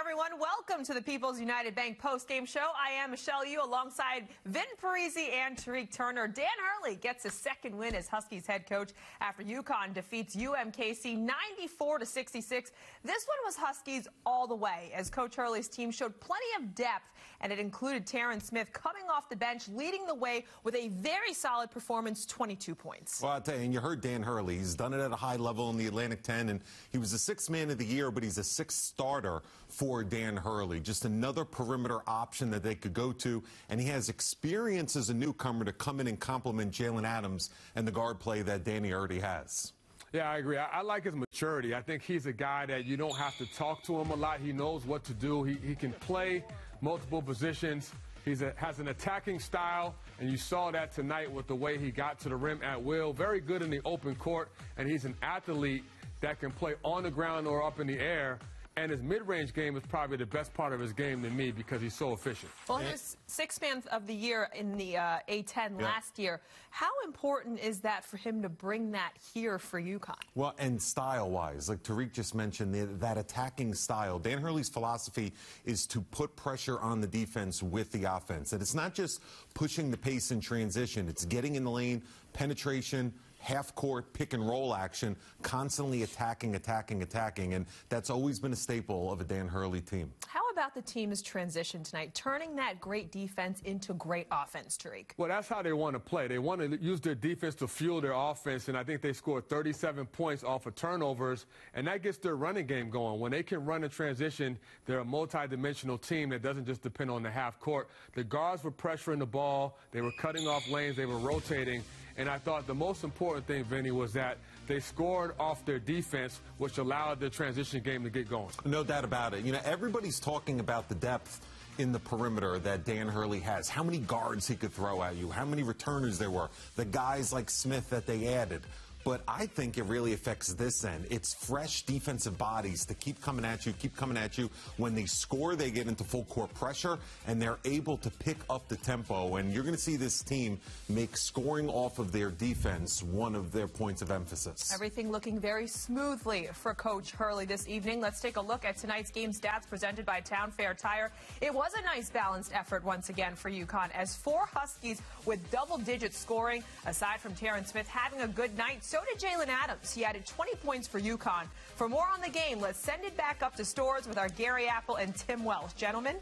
everyone. Welcome to the People's United Bank post-game show. I am Michelle Yu alongside Vin Parisi and Tariq Turner. Dan Hurley gets his second win as Huskies head coach after UConn defeats Umkc 94-66. This one was Huskies all the way as Coach Hurley's team showed plenty of depth, and it included Terrence Smith coming off the bench, leading the way with a very solid performance, 22 points. Well, I'll tell you, and you heard Dan Hurley. He's done it at a high level in the Atlantic 10, and he was the sixth man of the year, but he's a sixth starter for Dan Hurley. Just another perimeter option that they could go to, and he has experience as a newcomer to come in and complement Jaylen Adams and the guard play that Danny already has. Yeah, I agree. I like his maturity. I think he's a guy that you don't have to talk to him a lot. He knows what to do. He can play multiple positions. He has an attacking style, and you saw that tonight with the way he got to the rim at will. Very good in the open court, and he's an athlete that can play on the ground or up in the air. And his mid-range game is probably the best part of his game to me because he's so efficient. Well, he was sixth man of the year in the A10 last year. How important is that for him to bring that here for UConn? Well, and style-wise, like Tariq just mentioned, that attacking style. Dan Hurley's philosophy is to put pressure on the defense with the offense. And it's not just pushing the pace in transition. It's getting in the lane, penetration, half-court pick-and-roll action, constantly attacking, and that's always been a staple of a Dan Hurley team. How about the team's transition tonight, turning that great defense into great offense, Tariq? Well, that's how they want to play. They want to use their defense to fuel their offense, and I think they scored 37 points off of turnovers, and that gets their running game going. When they can run in transition, they're a multi-dimensional team that doesn't just depend on the half-court. The guards were pressuring the ball. They were cutting off lanes. They were rotating. And I thought the most important thing, Vinny, was that they scored off their defense, which allowed their transition game to get going. No doubt about it. You know, everybody's talking about the depth in the perimeter that Dan Hurley has, how many guards he could throw at you, how many returners there were, the guys like Smith that they added. But I think it really affects this end. It's fresh defensive bodies to keep coming at you. When they score, they get into full court pressure, and they're able to pick up the tempo. And you're going to see this team make scoring off of their defense one of their points of emphasis. Everything looking very smoothly for Coach Hurley this evening. Let's take a look at tonight's game stats presented by Town Fair Tire. It was a nice balanced effort once again for UConn, as 4 Huskies with double-digit scoring. Aside from Terrence Smith having a good night, so did Jaylen Adams. He added 20 points for UConn. For more on the game, let's send it back up to Stores with our Gary Apple and Tim Welsh. Gentlemen?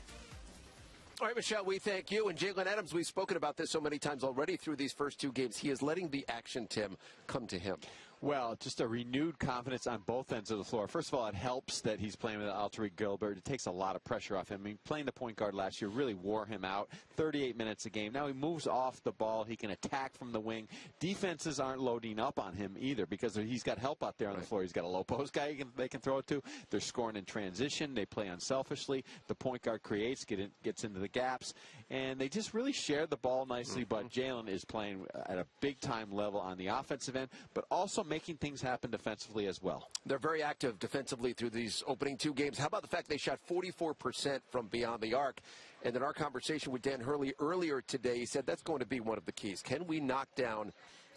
All right, Michelle, we thank you. And Jaylen Adams, we've spoken about this so many times already through these first 2 games. He is letting the action, Tim, come to him. Well, just a renewed confidence on both ends of the floor. First of all, it helps that he's playing with Tariq Gilbert. It takes a lot of pressure off him. I mean, playing the point guard last year really wore him out. 38 minutes a game. Now he moves off the ball. He can attack from the wing. Defenses aren't loading up on him either because he's got help out there on the floor. He's got a low post guy they can throw it to. They're scoring in transition. They play unselfishly. The point guard gets into the gaps. And they just really share the ball nicely. But Jaylen is playing at a big-time level on the offensive end, but also making things happen defensively as well. They're very active defensively through these opening 2 games. How about the fact they shot 44% from beyond the arc? And in our conversation with Dan Hurley earlier today, he said that's going to be one of the keys. Can we knock down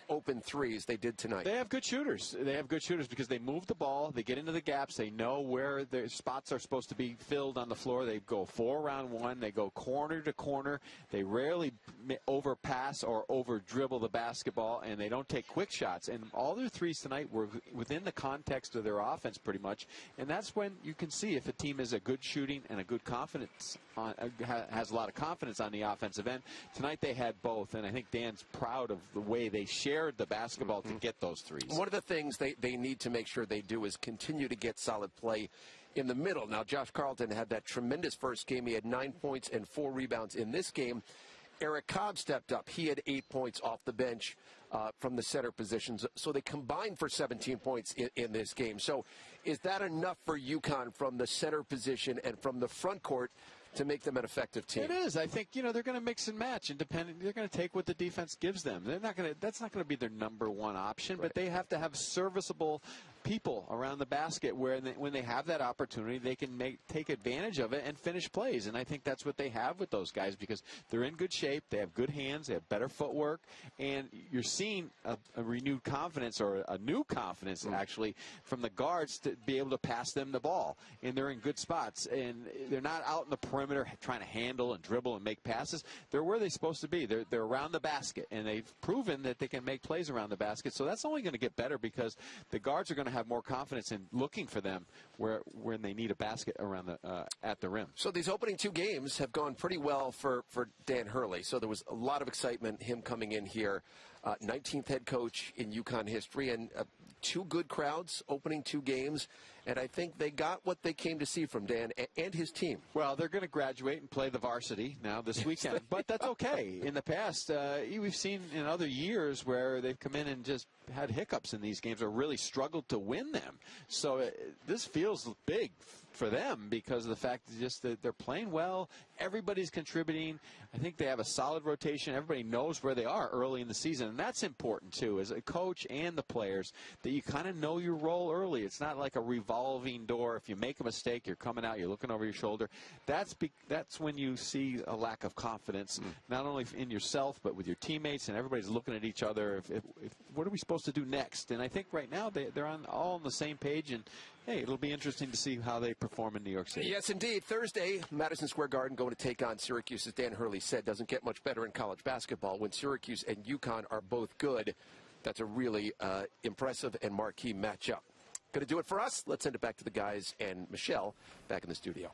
open threes? They did tonight. They have good shooters. They have good shooters because they move the ball. They get into the gaps. They know where their spots are supposed to be filled on the floor. They go 4 around 1. They go corner to corner. They rarely overpass or over dribble the basketball, and they don't take quick shots. And all their threes tonight were within the context of their offense pretty much. And that's when you can see if a team is a good shooting and a good confidence has a lot of confidence on the offensive end. Tonight they had both, and I think Dan's proud of the way they shared the basketball to get those threes. One of the things they need to make sure they do is continue to get solid play in the middle. Now, Josh Carlton had that tremendous first game. He had 9 points and 4 rebounds in this game. Eric Cobb stepped up. He had 8 points off the bench from the center positions. So they combined for 17 points in this game. So is that enough for UConn from the center position and from the front court to make them an effective team? It is. I think, they're going to mix and match. They're going to take what the defense gives them. That's not going to be their number one option, but they have to have serviceable people around the basket where when they have that opportunity, they can take advantage of it and finish plays. And I think that's what they have with those guys because they're in good shape, they have good hands, they have better footwork, and you're seeing a renewed confidence or a new confidence actually from the guards to be able to pass them the ball. And they're in good spots. And they're not out in the perimeter trying to handle and dribble and make passes. They're where they're supposed to be. They're around the basket, and they've proven that they can make plays around the basket. So that's only going to get better because the guards are going to have more confidence in looking for them when they need a basket around at the rim. So these opening 2 games have gone pretty well for Dan Hurley. So there was a lot of excitement, him coming in here, 19th head coach in UConn history, and 2 good crowds opening 2 games. And I think they got what they came to see from Dan and his team. Well, they're going to graduate and play the varsity now this weekend, but that's okay. In the past, we've seen in other years where they've come in and just had hiccups in these games or really struggled to win them. So this feels big for them because of the fact that they're playing well. Everybody's contributing. I think they have a solid rotation. Everybody knows where they are early in the season, and that's important too as a coach and the players that you kind of know your role early. It's not like a revolving door. If you make a mistake, you're coming out, you're looking over your shoulder. That's when you see a lack of confidence, not only in yourself but with your teammates, and everybody's looking at each other. What are we supposed to do next? And I think right now they're all on the same page, and hey, it'll be interesting to see how they perform in New York City. Yes, indeed. Thursday, Madison Square Garden going to take on Syracuse. As Dan Hurley said, doesn't get much better in college basketball. When Syracuse and UConn are both good, that's a really impressive and marquee matchup. Going to do it for us. Let's send it back to the guys and Michelle back in the studio.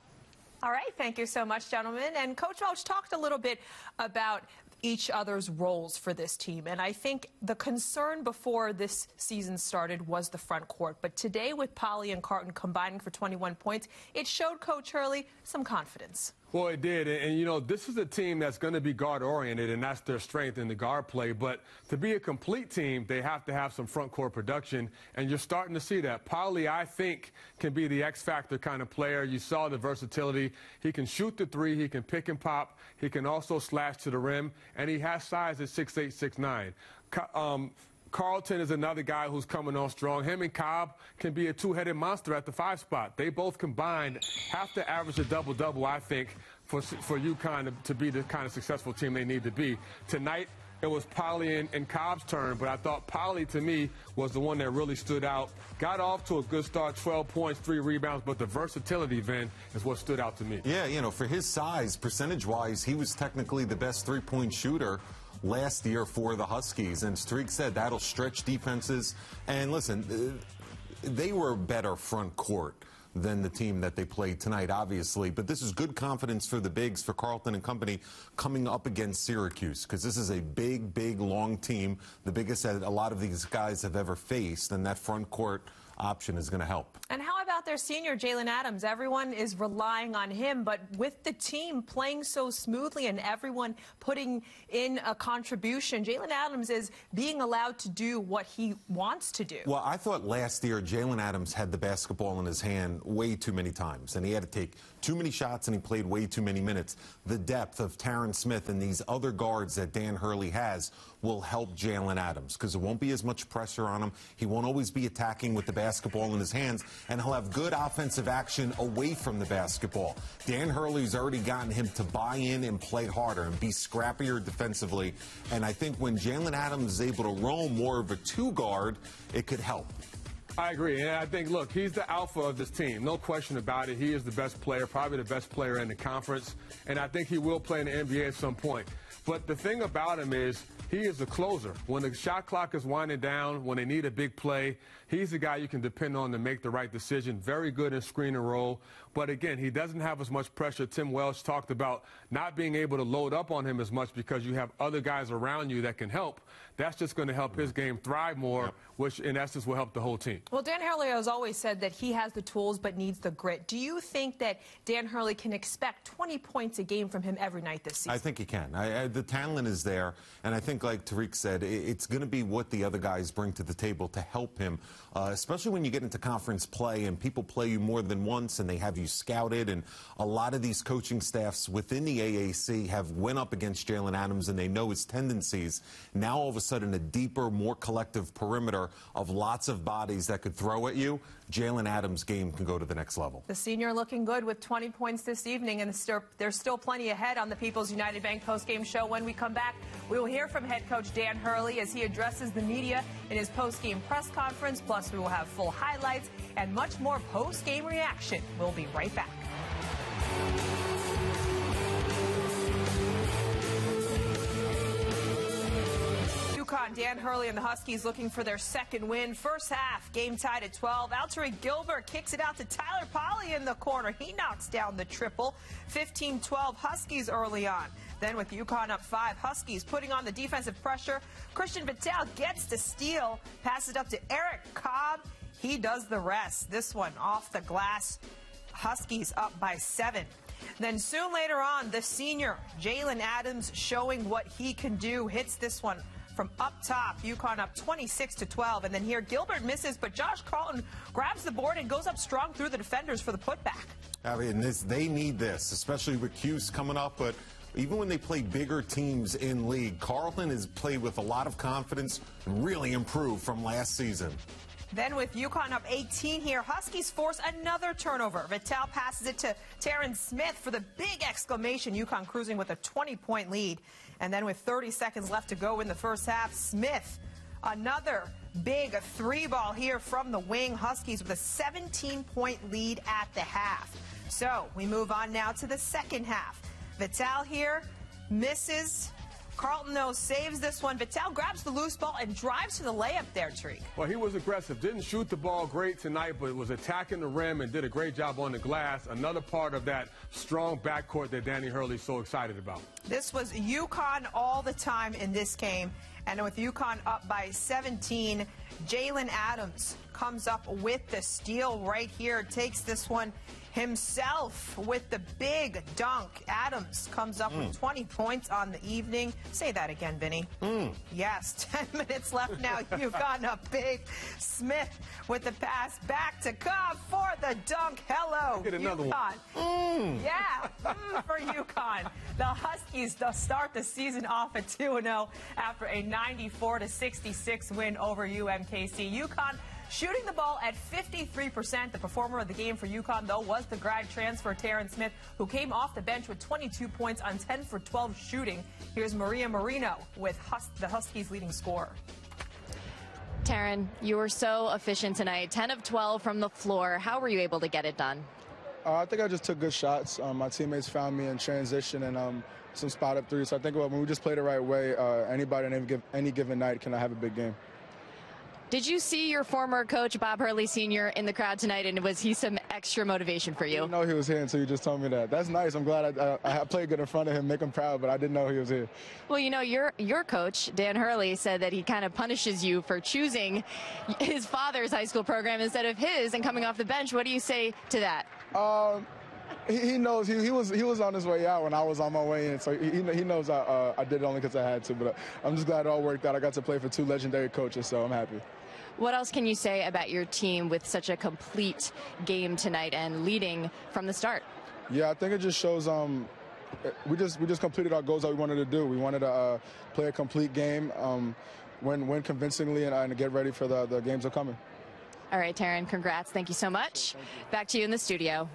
All right, thank you so much, gentlemen. And Coach Welch talked a little bit about each other's roles for this team. And I think the concern before this season started was the front court. But today, with Polly and Carton combining for 21 points, it showed Coach Hurley some confidence. Well, it did. And, you know, this is a team that's going to be guard-oriented, and that's their strength in the guard play. But to be a complete team, they have to have some front-court production, and you're starting to see that. Polly, I think, can be the X-factor kind of player. You saw the versatility. He can shoot the three. He can pick and pop. He can also slash to the rim, and he has size at 6'8", 6'9". Carlton is another guy who's coming on strong. Him and Cobb can be a two-headed monster at the 5 spot. They both combined have to average a double-double, I think, for UConn to be the kind of successful team they need to be. Tonight, it was Polly and Cobb's turn, but I thought Polly, to me, was the one that really stood out. Got off to a good start, 12 points, 3 rebounds, but the versatility, Vin, is what stood out to me. Yeah, you know, for his size, percentage-wise, he was technically the best three-point shooter last year for the Huskies, and Streak said that'll stretch defenses. And listen, they were better front court than the team that they played tonight, obviously. But this is good confidence for the bigs, for Carlton and company, coming up against Syracuse, because this is a big, big, long team, the biggest that a lot of these guys have ever faced, and that front court option is going to help. And how about their senior, Jaylen Adams? Everyone is relying on him, but with the team playing so smoothly and everyone putting in a contribution, Jaylen Adams is being allowed to do what he wants to do. Well, I thought last year Jaylen Adams had the basketball in his hand way too many times, and he had to take too many shots, and he played way too many minutes. The depth of Terrence Smith and these other guards that Dan Hurley has will help Jaylen Adams, because there won't be as much pressure on him. He won't always be attacking with the basketball in his hands, and he'll have good offensive action away from the basketball. Dan Hurley's already gotten him to buy in and play harder and be scrappier defensively, and I think when Jaylen Adams is able to roam more of a two-guard, it could help. I agree, and I think, look, he's the alpha of this team. No question about it. He is the best player, probably the best player in the conference, and I think he will play in the NBA at some point. But the thing about him is he is a closer. When the shot clock is winding down, when they need a big play, he's the guy you can depend on to make the right decision. Very good in screen and roll. But again, he doesn't have as much pressure. Tim Welch talked about not being able to load up on him as much because you have other guys around you that can help. That's just going to help his game thrive more, which in essence will help the whole team. Well, Dan Hurley has always said that he has the tools but needs the grit. Do you think that Dan Hurley can expect 20 points a game from him every night this season? I think he can. The talent is there, and I think think, like Tariq said, it's going to be what the other guys bring to the table to help him, especially when you get into conference play and people play you more than once and they have you scouted. And a lot of these coaching staffs within the AAC have went up against Jaylen Adams and they know his tendencies. Now, all of a sudden, a deeper, more collective perimeter of lots of bodies that could throw at you. Jaylen Adams' game can go to the next level. The senior looking good with 20 points this evening, and there's still plenty ahead on the People's United Bank postgame show. When we come back, we will hear from head coach Dan Hurley as he addresses the media in his postgame press conference. Plus, we will have full highlights and much more postgame reaction. We'll be right back. UConn, Dan Hurley and the Huskies looking for their second win. First half, game tied at 12. Tariq Gilbert kicks it out to Tyler Polley in the corner. He knocks down the triple. 15-12 Huskies early on. Then with UConn up 5, Huskies putting on the defensive pressure. Christian Vitale gets the steal, passes it up to Eric Cobb. He does the rest. This one off the glass. Huskies up by 7. Then soon later on, the senior Jaylen Adams showing what he can do. Hits this one from up top. UConn up 26-12. And then here, Gilbert misses, but Josh Carlton grabs the board and goes up strong through the defenders for the putback. I mean, they need this, especially with Cuse coming up. But even when they play bigger teams in league, Carlton has played with a lot of confidence and really improved from last season. Then with UConn up 18 here, Huskies force another turnover. Vitale passes it to Terrence Smith for the big exclamation. UConn cruising with a 20-point lead. And then with 30 seconds left to go in the first half, Smith, another big 3-ball here from the wing. Huskies with a 17-point lead at the half. So we move on now to the second half. Vitale here misses. Carlton, though, saves this one. Vitale grabs the loose ball and drives to the layup there, Tariq. Well, he was aggressive. Didn't shoot the ball great tonight, but was attacking the rim and did a great job on the glass. Another part of that strong backcourt that Danny Hurley's so excited about. This was UConn all the time in this game. And with UConn up by 17, Jaylen Adams comes up with the steal right here. Takes this one himself with the big dunk. Adams comes up with 20 points on the evening. Say that again, Vinny. Yes, 10 minutes left now. UConn up big. Smith with the pass back to Cobb for the dunk. Hello, get another UConn. One. Yeah, for UConn. The Huskies start the season off at 2-0 after a 94-66 win over Umkc. UConn shooting the ball at 53%. The performer of the game for UConn, though, was the grad transfer Terrence Smith, who came off the bench with 22 points on 10 for 12 shooting. Here's Maria Marino with the Huskies' leading scorer. Taryn, you were so efficient tonight. 10 of 12 from the floor. How were you able to get it done? I think I just took good shots. My teammates found me in transition and some spot-up threes. So I think when we just play the right way, anybody on any given night can have a big game. Did you see your former coach, Bob Hurley Sr., in the crowd tonight, and was he some extra motivation for you? I didn't know he was here until you just told me that. That's nice. I'm glad I played good in front of him, make him proud, but I didn't know he was here. Well, you know, your coach, Dan Hurley, said that he kind of punishes you for choosing his father's high school program instead of his and coming off the bench. What do you say to that? He knows he was on his way out when I was on my way in, so he knows I did it only because I had to. But I'm just glad it all worked out. I got to play for 2 legendary coaches, so I'm happy. What else can you say about your team with such a complete game tonight and leading from the start? Yeah, I think it just shows we just completed our goals that we wanted to do. We wanted to play a complete game, win convincingly, and get ready for the games that are coming. All right, Taryn, congrats. Thank you so much. Back to you in the studio.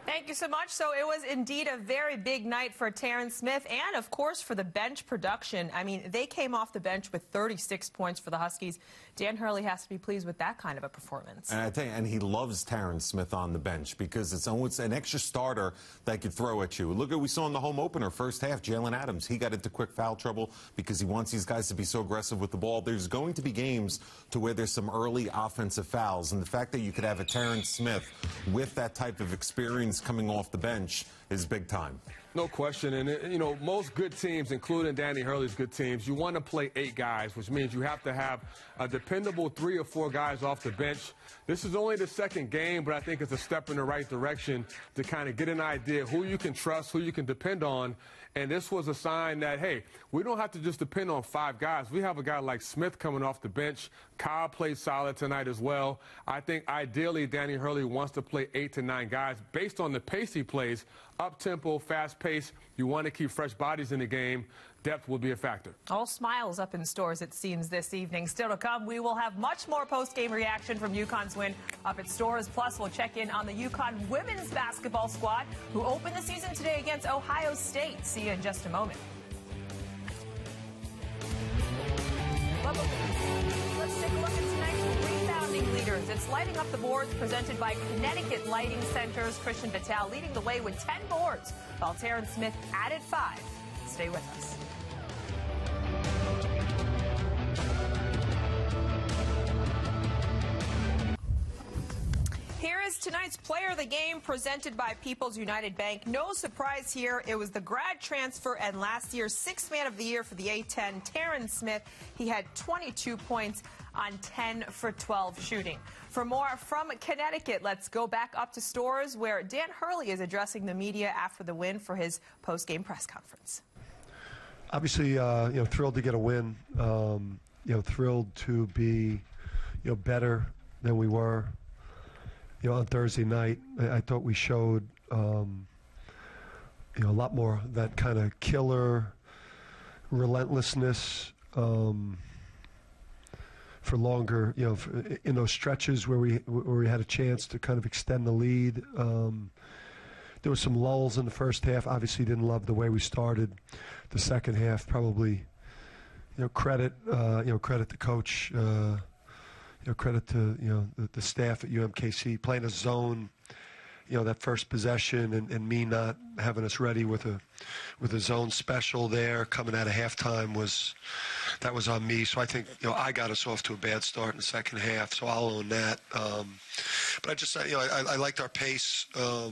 Thank you so much. So it was indeed a very big night for Terrence Smith and, of course, for the bench production. I mean, they came off the bench with 36 points for the Huskies. Dan Hurley has to be pleased with that kind of a performance. And I tell you, and he loves Terrence Smith on the bench because it's an extra starter that could throw at you. Look at what we saw in the home opener first half. Jaylen Adams, he got into quick foul trouble because he wants these guys to be so aggressive with the ball. There's going to be games to where there's some early offensive fouls, and the fact that you could have a Terrence Smith with that type of experience coming off the bench is big time. No question. And, you know, most good teams, including Danny Hurley's good teams, you want to play 8 guys, which means you have to have a dependable 3 or 4 guys off the bench. This is only the second game, but I think it's a step in the right direction to kind of get an idea who you can trust, who you can depend on. And this was a sign that, hey, we don't have to just depend on 5 guys. We have a guy like Smith coming off the bench. Kyle played solid tonight as well. I think ideally Danny Hurley wants to play 8 to 9 guys based on the pace he plays. Up-tempo, fast pace. You want to keep fresh bodies in the game. Depth will be a factor. All smiles up in stores, it seems, this evening. Still to come, we will have much more post-game reaction from UConn's win up at stores. Plus, we'll check in on the UConn women's basketball squad, who opened the season today against Ohio State. See you in just a moment. Let's take a look at tonight's rebounding leaders. It's lighting up the boards presented by Connecticut Lighting Centers. Christian Vitale leading the way with 10 boards, while Terrence Smith added 5. Stay with us. Here is tonight's Player of the Game presented by People's United Bank. No surprise here. It was the grad transfer and last year's 6th Man of the Year for the A-10, Terrence Smith. He had 22 points on 10 for 12 shooting. For more from Connecticut, let's go back up to stores where Dan Hurley is addressing the media after the win for his post-game press conference. Obviously, thrilled to get a win. Thrilled to be, better than we were. On Thursday night, I thought we showed, a lot more that kind of killer relentlessness for longer. In those stretches where we had a chance to kind of extend the lead. There was some lulls in the first half. Obviously, didn't love the way we started the second half. Probably, credit the coach. Credit to the staff at UMKC playing a zone. That first possession and me not having us ready with a zone special there coming out of halftime was on me. So I think I got us off to a bad start in the second half. So I'll own that. But I just I liked our pace. I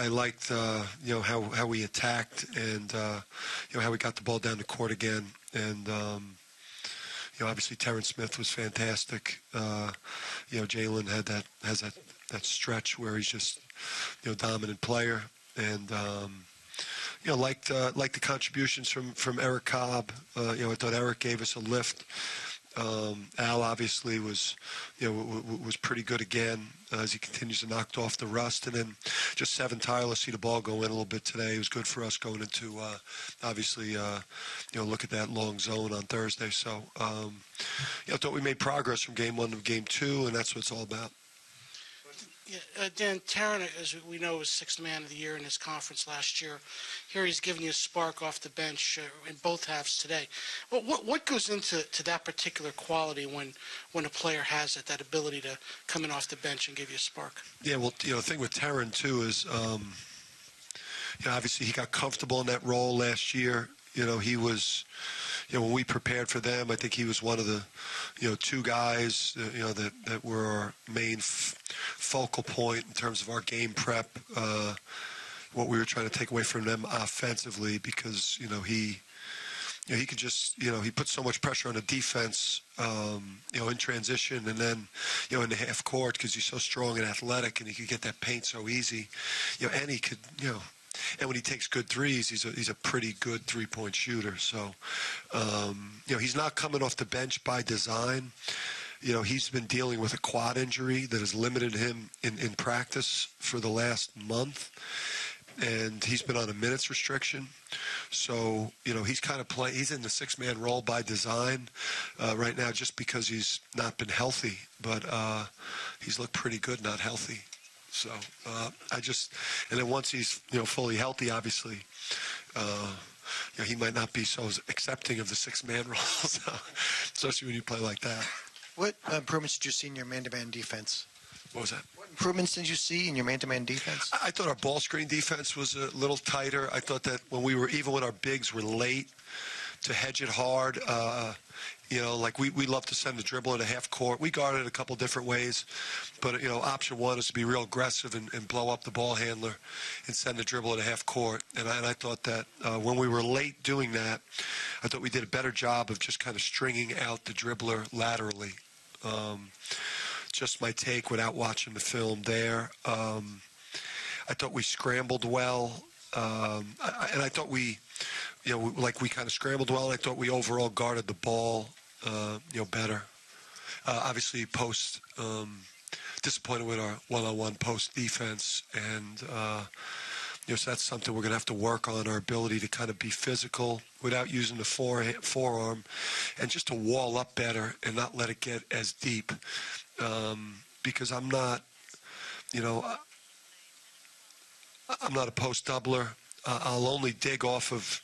liked how we attacked and how we got the ball down the court again and. Obviously Terrence Smith was fantastic. Jaylen has that stretch where he's just dominant player, and liked the contributions from Eric Cobb. I thought Eric gave us a lift. Al obviously was pretty good again as he continues to knock off the rust, and then just Seven Tyler, see the ball go in a little bit today. It was good for us going into obviously look at that long zone on Thursday. So I thought we made progress from game 1 to game 2, and that's what it's all about. Yeah, Dan, Terran, as we know, was 6th Man of the Year in his conference last year. Here he's giving you a spark off the bench in both halves today. Well, what goes into that particular quality when a player has that ability to come in off the bench and give you a spark? Yeah, well, the thing with Terran, too, is obviously he got comfortable in that role last year. He was... when we prepared for them, I think he was one of the, 2 guys, that were our main focal point in terms of our game prep, what we were trying to take away from them offensively, because, he could just, he put so much pressure on the defense, in transition, and then, in the half court, because he's so strong and athletic, and he could get that paint so easy, and he could, and when he takes good threes, he's a pretty good three-point shooter. So, he's not coming off the bench by design. He's been dealing with a quad injury that has limited him in practice for the last month. And he's been on a minutes restriction. So, he's kind of playing. He's in the 6-man role by design right now just because he's not been healthy. But he's looked pretty good not healthy. So and then once he's, fully healthy, obviously, he might not be so accepting of the 6-man role, especially when you play like that. What improvements did you see in your man-to-man defense? What was that? What improvements did you see in your man-to-man defense? I thought our ball screen defense was a little tighter. I thought that when our bigs were late, to hedge it hard. Like we love to send the dribble into half court. We guard it a couple different ways, but option one is to be real aggressive and blow up the ball handler and send the dribble into half court. And I thought that when we were late doing that, I thought we did a better job of just kind of stringing out the dribbler laterally. Just my take without watching the film there. I thought we scrambled well, and I thought we kind of scrambled well. And I thought we overall guarded the ball, better. Obviously, post disappointed with our one-on-one post defense, and so that's something we're going to have to work on, our ability to kind of be physical without using the forearm, and just to wall up better and not let it get as deep. Because I'm not a post doubler. I'll only dig off of,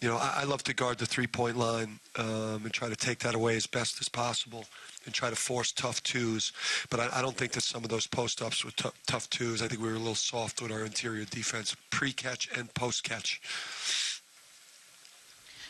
I love to guard the three-point line and try to take that away as best as possible and try to force tough twos. But I don't think that some of those post-ups were tough twos. I think we were a little soft with our interior defense, pre-catch and post-catch.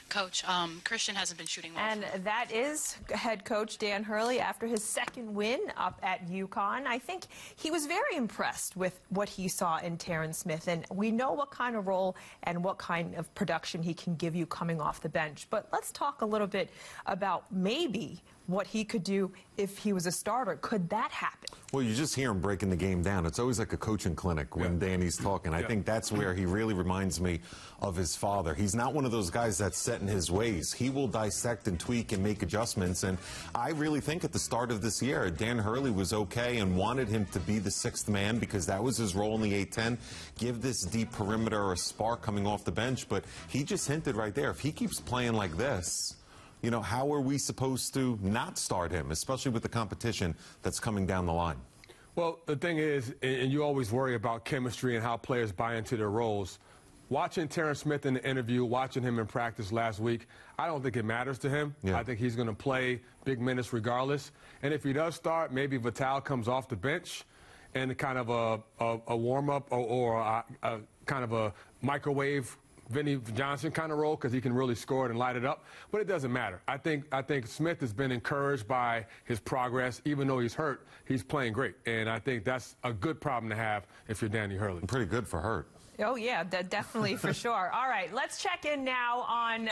Coach, Christian hasn't been shooting well. And that is head coach Dan Hurley after his second win up at UConn. I think he was very impressed with what he saw in Terrence Smith, and we know what kind of role and what kind of production he can give you coming off the bench. But let's talk a little bit about maybe what he could do if he was a starter. Could that happen? Well, you just hear him breaking the game down. It's always like a coaching clinic when Danny's talking. I think that's where he really reminds me of his father. He's not one of those guys that's set in his ways. He will dissect and tweak and make adjustments. And I really think at the start of this year, Dan Hurley was okay and wanted him to be the sixth man because that was his role in the A-10. Give this deep perimeter a spark coming off the bench. But he just hinted right there, if he keeps playing like this, how are we supposed to not start him, especially with the competition that's coming down the line? Well, the thing is, and you always worry about chemistry and how players buy into their roles. Watching Terrence Smith in the interview, watching him in practice last week, I don't think it matters to him. I think he's going to play big minutes regardless. And if he does start, maybe Vital comes off the bench and kind of a warm-up or a kind of a microwave Vinny Johnson kind of role because he can really score it and light it up. But it doesn't matter. I think Smith has been encouraged by his progress. Even though he's hurt, he's playing great. And I think that's a good problem to have if you're Danny Hurley. Pretty good for hurt. Oh, yeah, definitely for sure. All right, let's check in now on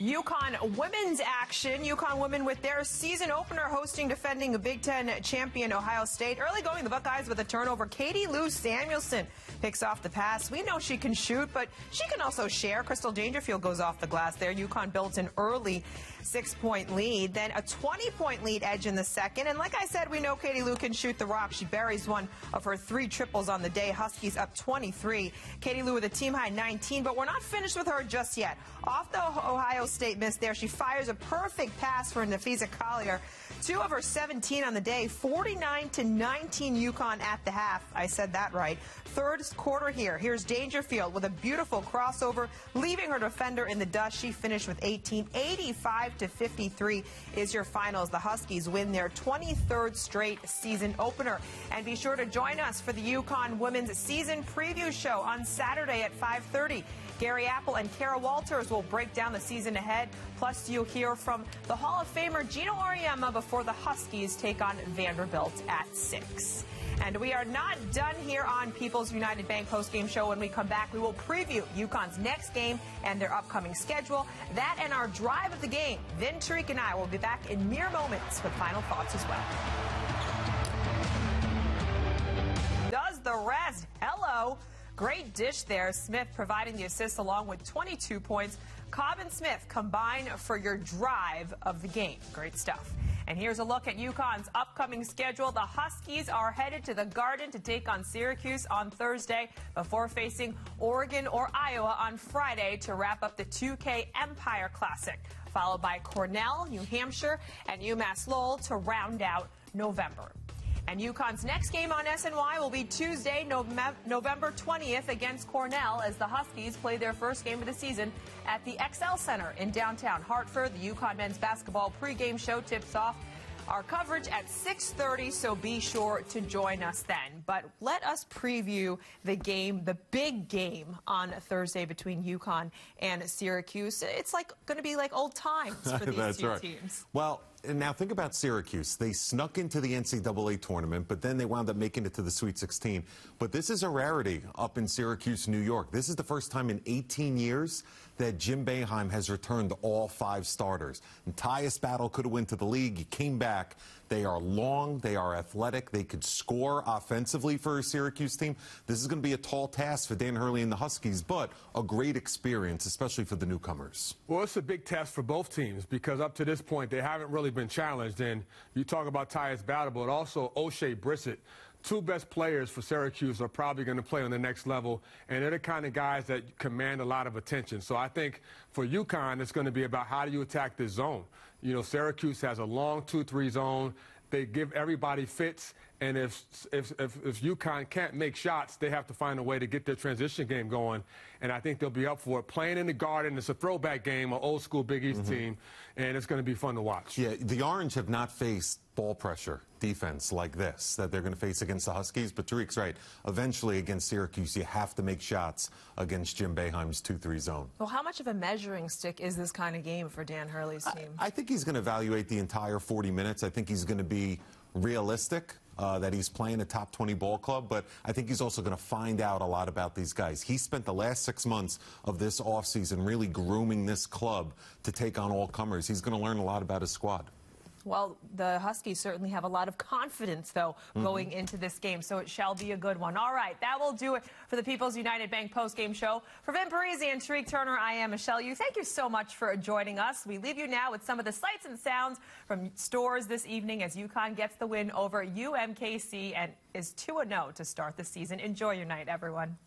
UConn women's action. UConn women with their season opener hosting defending Big Ten champion Ohio State. Early going, the Buckeyes with a turnover. Katie Lou Samuelson picks off the pass. We know she can shoot, but she can also share. Crystal Dangerfield goes off the glass there. UConn built an early 6-point lead, then a 20-point lead edge in the second. And like I said, we know Katie Lou can shoot the rock. She buries one of her 3 triples on the day. Huskies up 23. Katie Lou with a team-high 19, but we're not finished with her just yet. Off the Ohio State miss there, she fires a perfect pass for Nafisa Collier. 2 of her 17 on the day, 49-19 UConn at the half. I said that right. Third quarter here. Here's Dangerfield with a beautiful crossover, leaving her defender in the dust. She finished with 18. 85-53 is your finals. The Huskies win their 23rd straight season opener. And be sure to join us for the UConn women's season preview show on Saturday at 5:30. Gary Apple and Kara Walters will break down the season ahead. Plus, you'll hear from the Hall of Famer Gino Auriemma before the Huskies take on Vanderbilt at 6. And we are not done here on People's United Bank postgame show. When we come back, we will preview UConn's next game and their upcoming schedule. That and our drive of the game. Vin, Tariq, and I will be back in mere moments with final thoughts as well. Does the rest. Hello. Great dish there. Smith providing the assist along with 22 points. Cobb and Smith combine for your drive of the game. Great stuff. And here's a look at UConn's upcoming schedule. The Huskies are headed to the Garden to take on Syracuse on Thursday before facing Oregon or Iowa on Friday to wrap up the 2K Empire Classic, followed by Cornell, New Hampshire, and UMass Lowell to round out November. And UConn's next game on SNY will be Tuesday, November 20th against Cornell as the Huskies play their first game of the season at the XL Center in downtown Hartford. The UConn men's basketball pregame show tips off our coverage at 6:30, so be sure to join us then. But let us preview the game, the big game on Thursday between UConn and Syracuse. It's going to be like old times for these two teams. Well, and now think about Syracuse. They snuck into the NCAA tournament, but then they wound up making it to the Sweet 16. But this is a rarity up in Syracuse, New York. This is the first time in 18 years that Jim Boeheim has returned all 5 starters. And Tyus Battle could have went to the league. He came back. They are long. They are athletic. They could score offensively for a Syracuse team. This is going to be a tall task for Dan Hurley and the Huskies, but a great experience, especially for the newcomers. Well, it's a big test for both teams because up to this point, they haven't really been challenged. And you talk about Tyus Battle, but also O'Shea Brissett. 2 best players for Syracuse are probably going to play on the next level, and they're the kind of guys that command a lot of attention. So I think for UConn, it's going to be about how do you attack this zone. You know, Syracuse has a long 2-3 zone. They give everybody fits, and if UConn can't make shots, they have to find a way to get their transition game going, and I think they'll be up for it. Playing in the Garden, it's a throwback game, an old-school Big East team, and it's going to be fun to watch. Yeah, the Orange have not faced ball pressure defense like this that they're going to face against the Huskies, but Tariq's right. Eventually, against Syracuse, you have to make shots against Jim Boeheim's 2-3 zone. Well, how much of a measuring stick is this kind of game for Dan Hurley's team? I think he's going to evaluate the entire 40 minutes. I think he's going to be realistic that he's playing a top 20 ball club, but I think he's also going to find out a lot about these guys. He spent the last 6 months of this offseason really grooming this club to take on all comers. He's going to learn a lot about his squad. Well, the Huskies certainly have a lot of confidence, though, going into this game, so it shall be a good one. All right, that will do it for the People's United Bank postgame show. For Vin Parisi and Tariq Turner, I am Michelle Yu. Thank you so much for joining us. We leave you now with some of the sights and sounds from stores this evening as UConn gets the win over UMKC and is 2-0 to start the season. Enjoy your night, everyone.